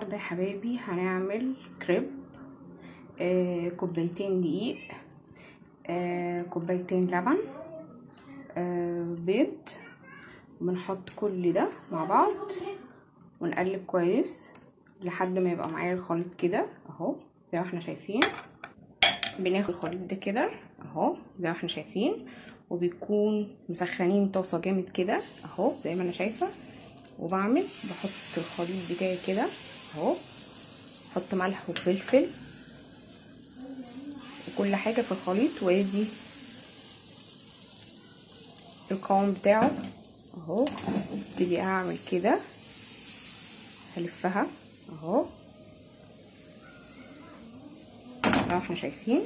النهارده يا حبايبي هنعمل كريب. كوبايتين دقيق، كوبايتين لبن، بيض. بنحط كل ده مع بعض ونقلب كويس لحد ما يبقى معايا الخليط كده اهو زي ما احنا شايفين. بناخد الخليط ده كده اهو زي ما احنا شايفين، وبيكون مسخنين طاسه جامد كده اهو زي ما انا شايفه. بحط الخليط بتاعي كده اهو، احط ملح وفلفل وكل حاجه في الخليط، وادي القوام بتاعه اهو. ابتدي اعمل كده، هلفها اهو زي ما احنا شايفين.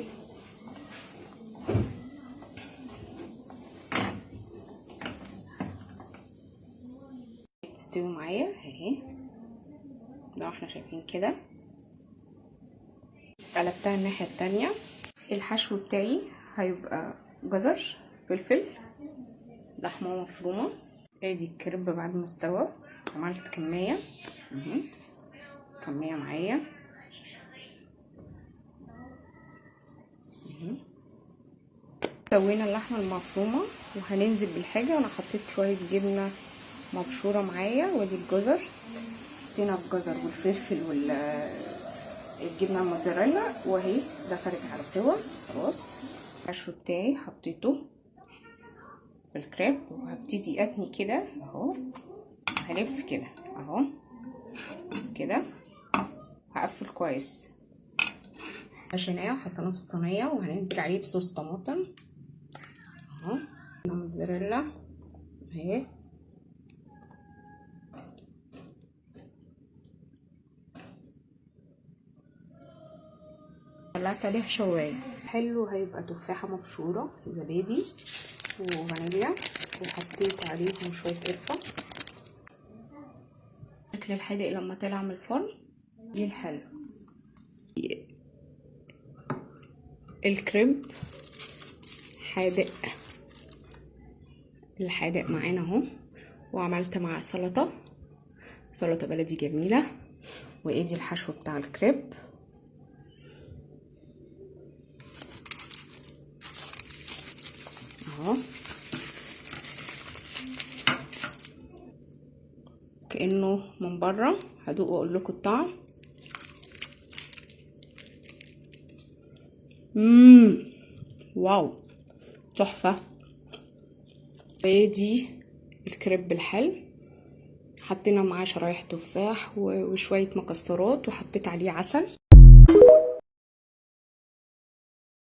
تستوي معايا اهي زي ما احنا شايفين كده. قلبتها الناحيه التانية. الحشو بتاعي هيبقى جزر، فلفل، لحمه مفرومه. ادي الكريب بعد ما استوى، عملت كميه اهي، كميه معايا سوينا اللحمه المفرومه وهننزل بالحاجه. وانا حطيت شويه جبنه مبشوره معايا، وادي الجزر. حطينا الجزر والفلفل والجبنه الموتزاريلا، وهي دخلت على سوا خلاص. الحشو بتاعي حطيته في الكريب، وهبتدي اتني كده اهو، هلف كده اهو كده، هقفل كويس. عشناه وحطيناه في الصينيه، وهننزل عليه بصوص طماطم اهو، موتزاريلا اهي، طلعت عليه شوايه حلو. هيبقى تفاحه مبشوره، زبادي وفانيليا، وحطيت عليهم شويه قرفه. اكل الحادق لما طلع من الفرن دي الحلو. الكريب حادق، الحادق معانا اهو. وعملت معاه سلطه بلدي جميله. وادي الحشو بتاع الكريب اهو، كأنه من بره. هدوق واقول لكم الطعم. واو تحفه. ادي الكريب الحلو، حطينا معاه شرايح تفاح وشويه مكسرات، وحطيت عليه عسل.